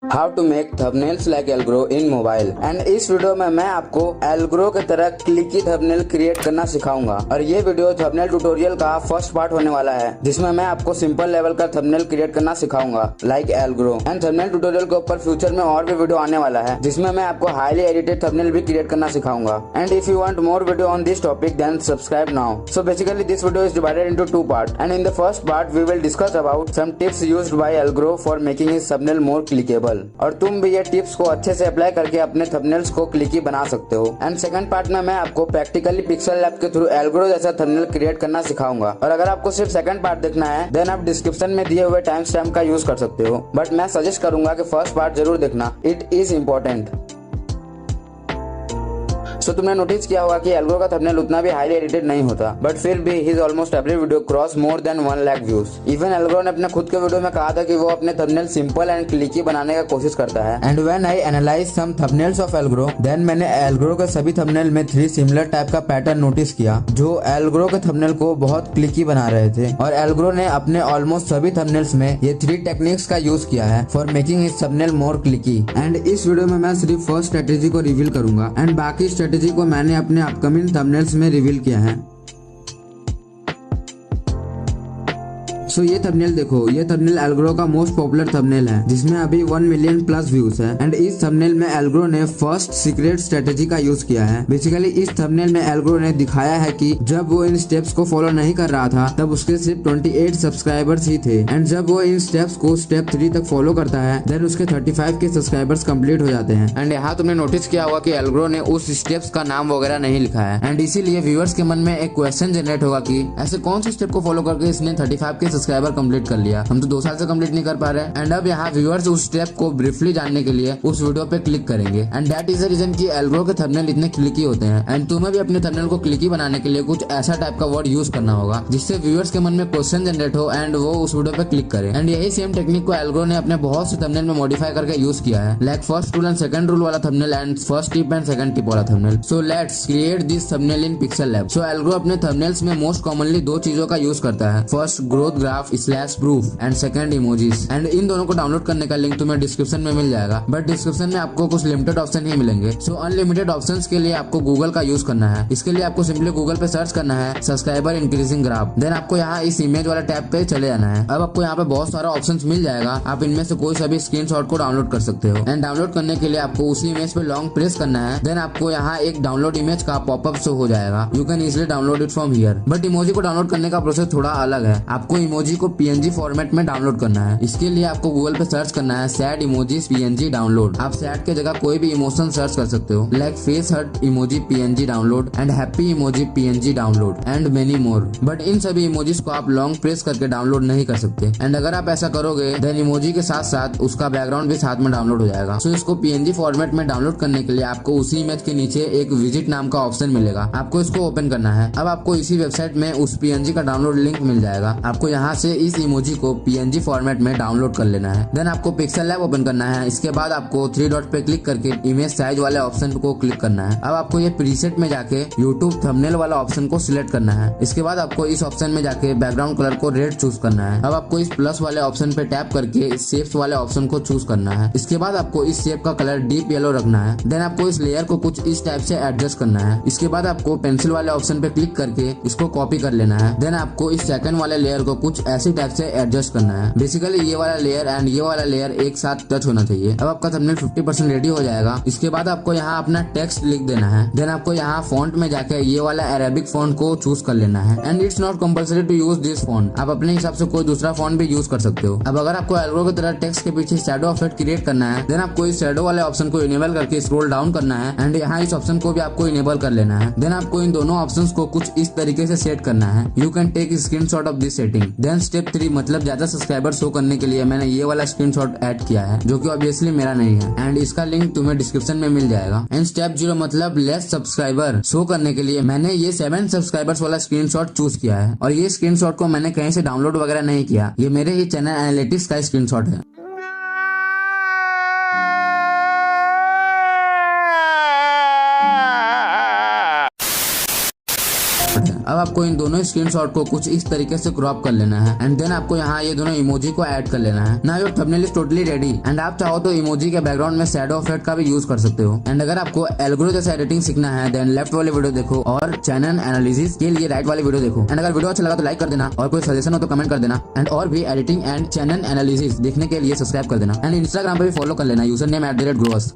How to make thumbnails like Algrow in mobile. And इस video में मैं आपको एल्ग्रो की तरह क्लिकी थंबनेल क्रिएट करना सिखाऊंगा। और ये वीडियो थंबनेल ट्यूटोरियल का फर्स्ट पार्ट होने वाला है, जिसमें मैं आपको सिंपल लेवल का थंबनेल क्रिएट करना सिखाऊंगा लाइक एल्ग्रो। एंड थंबनेल ट्यूटोरियल के ऊपर फ्यूचर में और भी वीडियो आने वाला है, जिसमें मैं आपको हाईली एडिटेड थंबनेल भी क्रिएट करना सिखाऊंगा। And if you want more video on this topic then subscribe now. So basically this video is divided into two part, and in the first part we will discuss about some tips used by Algrow for making his thumbnail more clickable. और तुम भी ये tips को अच्छे से apply करके अपने thumbnails को क्लिकी बना सकते हो। एंड सेकंड पार्ट में मैं आपको प्रैक्टिकली पिक्सल लैब के थ्रू एल्ग्रो जैसा थंबनेल क्रिएट करना सिखाऊंगा। और अगर आपको सिर्फ सेकंड पार्ट देखना है देन आप डिस्क्रिप्शन में दिए हुए टाइम स्टैम्प का यूज कर सकते हो, बट मैं सजेस्ट करूंगा कि फर्स्ट पार्ट जरूर देखना, इट इज इम्पोर्टेंट। सो तुमने नोटिस किया होगा कि एल्ग्रो का थंबनेल उतना भी हाईली एडिटेड नहीं होता, बट फिर भी his almost every video cross more than 1 lakh views. Even Algrow ने अपने खुद के वीडियो में कहा था कि वो अपने थंबनेल सिंपल एंड क्लिकी बनाने का कोशिश करता है। And when I analyse some thumbnails of Algrow then मैंने एल्ग्रो के सभी थंबनेल में 3 सिमिलर टाइप का पैटर्न नोटिस किया, जो एल्ग्रो के थंबनेल को बहुत क्लिकी बना रहे थे। और एल्ग्रो ने अपने ऑलमोस्ट सभी थंबनेल्स में ये 3 टेक्निक्स का यूज किया है for making his thumbnail more clicky. And इस वीडियो में मैं सिर्फ फर्स्ट स्ट्रेटेजी को रिवील करूंगा, एंड बाकी स्ट्रेटेजी को मैंने अपने अपकमिंग थंबनेल्स में रिवील किया है। सो ये थंबनेल देखो, ये थंबनेल एल्ग्रो का मोस्ट पॉपुलर थंबनेल है, जिसमें अभी 1 मिलियन प्लस व्यूज है। एंड इस थंबनेल में एल्ग्रो ने फर्स्ट सीक्रेट स्ट्रेटेजी का यूज किया है। बेसिकली इस थंबनेल में एल्ग्रो ने दिखाया है कि जब वो इन स्टेप्स को फॉलो नहीं कर रहा था तब उसके सिर्फ 28 सब्सक्राइबर्स ही थे। एंड जब वो इन स्टेप्स को स्टेप 3 तक फॉलो करता है देन उसके 35 के सब्सक्राइबर्स कंप्लीट हो जाते हैं। एंड यहाँ तुमने नोटिस किया होगा कि एल्ग्रो ने उस स्टेप्स का नाम वगैरह नहीं लिखा है। एंड इसीलिए व्यूअर्स के मन में एक क्वेश्चन जनरेट होगा कि ऐसे कौन से स्टेप को फॉलो करके इसने 35 के सब्सक्राइबर कंप्लीट कर लिया, हम तो 2 साल से कंप्लीट नहीं कर पा रहे। एंड अब यहाँ व्यूअर्स उस स्टेप को ब्रीफली जानने के लिए उस वीडियो पे क्लिक करेंगे। And that is the reason कि एल्ग्रो के थंबनेल इतने क्लिकी होते हैं। एंड तुम्हें भी अपने थंबनेल को क्लिकी बनाने के लिए कुछ ऐसा टाइप का वर्ड यूज करना होगा जिससे व्यूअर्स के मन में क्वेश्चन जनरेट हो एंड वो उस वीडियो पे क्लिक करे। एंड यही सेम टेक्निक को एल्ग्रो ने अपने बहुत से थंबनेल में मॉडिफाई करके यूज किया है, like first rule and second rule वाला thumbnail and first tip and second tip वाला thumbnail. So let's create this thumbnail in PixelLab. So Algrow अपने थंबनेल्स में मोस्ट कॉमनली 2 चीजों का यूज करता है, first growth graph slash proof and second emojis. And in दोनों को download करने का लिंक तुम्हें डिस्क्रिप्शन में मिल जाएगा, बट डिस्क्रिप्शन में आपको कुछ लिमिटेड ऑप्शन ही मिलेंगे। सो अनलिमिटेड ऑप्शंस के लिए आपको गूगल का यूज करना है। इसके लिए आपको सिंपली गूगल पे सर्च करना है सब्सक्राइबर इंक्रीजिंग ग्राफ। देन आपको यहाँ इस इमेज वाला टैब पे चले जाना है। अब आपको यहाँ पे बहुत सारा ऑप्शंस मिल जाएगा, आप इनमें से कोई सा भी स्क्रीनशॉट को डाउनलोड कर सकते हो। एंड डाउनलोड करने के लिए आपको उसी इमेज पे लॉन्ग प्रेस करना है। देन आपको यहाँ एक डाउनलोड इमेज का पॉपअप शो हो जाएगा, you can easily download it from here. But emoji को डाउनलोड करने का प्रोसेस थोड़ा अलग है, आपको इमोजी को PNG फॉर्मेट में डाउनलोड करना है। इसके लिए आपको गूगल पे सर्च करना है सैड इमोजीज PNG डाउनलोड। आप सैड के जगह कोई भी इमोशन सर्च कर सकते हो, like face hurt emoji PNG download and happy emoji PNG download and many more. But इन सभी इमोजीज को आप लॉन्ग प्रेस करके डाउनलोड नहीं कर सकते। एंड अगर आप ऐसा करोगे देन इमोजी के साथ साथ उसका बैकग्राउंड भी साथ में डाउनलोड हो जाएगा। सो इसको PNG फॉर्मेट में डाउनलोड करने के लिए आपको उसी इमेज के नीचे एक विजिट नाम का ऑप्शन मिलेगा, आपको इसको ओपन करना है। अब आपको इसी वेबसाइट में उस PNG का डाउनलोड लिंक मिल जाएगा, आपको यहाँ से इस इमोजी को PNG फॉर्मेट में डाउनलोड कर लेना है। देन आपको पिक्सल लैब ओपन करना है। इसके बाद आपको 3 डॉट पे क्लिक करके इमेज साइज वाले ऑप्शन को क्लिक करना है। अब आपको ये प्रीसेट में जाके यूट्यूब थंबनेल वाला ऑप्शन को सिलेक्ट करना है। इसके बाद आपको इस ऑप्शन में जाके बैकग्राउंड कलर को रेड चूज करना है। अब आपको इस प्लस वाले ऑप्शन पे टैप करके शेप्स वाले ऑप्शन को चूज करना है। इसके बाद आपको इस शेप का कलर डीप येलो रखना है। देन आपको इस लेयर को कुछ इस टाइप से एडजस्ट करना है। इसके बाद आपको पेंसिल वाले ऑप्शन पे क्लिक करके इसको कॉपी कर लेना है। देन आपको इस सेकंड वाले लेयर को कुछ ऐसी टाइप से एडजस्ट करना है। बेसिकली ये वाला लेयर एंड ये वाला लेयर एक साथ टच होना चाहिए। अब आपका थंबनेल 50% रेडी हो जाएगा। इसके बाद आपको यहाँ अपना टेक्स्ट लिख देना है। देन आपको यहाँ फॉन्ट में जाके ये वाला अरेबिक फॉन्ट को चूज कर लेना है। And it's not compulsory to use this font, आप अपने हिसाब से कोई दूसरा फॉन्ट भी यूज कर सकते हो। अब अगर आपको एल्ग्रो की तरह टेक्स्ट के पीछे शैडो इफेक्ट क्रिएट करना है देन आपको इस शैडो वाले ऑप्शन को इनेबल करके स्क्रॉल डाउन करना है। एंड यहाँ इस ऑप्शन को भी आपको इनेबल कर लेना है। देन आपको इन दोनों ऑप्शन को कुछ इस तरीके से सेट करना है, you can take screenshot of this setting. Then step 3 मतलब ज्यादा सब्सक्राइबर शो करने के लिए मैंने ये वाला स्क्रीनशॉट ऐड किया है, जो कि ऑब्वियसली मेरा नहीं है। एंड इसका लिंक तुम्हें डिस्क्रिप्शन में मिल जाएगा। एंड स्टेप 0 मतलब लेस सब्सक्राइबर शो करने के लिए मैंने ये 7 सब्सक्राइबर्स वाला स्क्रीनशॉट चूज किया है। और ये स्क्रीनशॉट को मैंने कहीं से डाउनलोड वगैरह नहीं किया, ये मेरे ही चैनल एनालिटिक्स का स्क्रीनशॉट है। अब आपको इन दोनों स्क्रीनशॉट को कुछ इस तरीके से क्रॉप कर लेना है एंड देन आपको यहाँ ये दोनों इमोजी को ऐड कर लेना है। Now your thumbnail is totally ready and आप चाहो तो इमोजी के बैकग्राउंड में शैडो इफेक्ट का भी यूज कर सकते हो। एंड अगर आपको एल्ग्रो जैसा एडिटिंग सीखना है देन लेफ्ट वाले वीडियो देखो और चैनल एनालिसिस के लिए राइट वाले वीडियो देखो। एंड अगर वीडियो अच्छा लगा तो लाइक कर देना और कोई सजेशन हो तो कमेंट कर देना एंड और भी एडिटिंग एंड चैनल एनालिसिस देखने के लिए सब्सक्राइब कर देना एंड इंस्टाग्राम पे भी फॉलो कर लेना यूजर नेम @growus।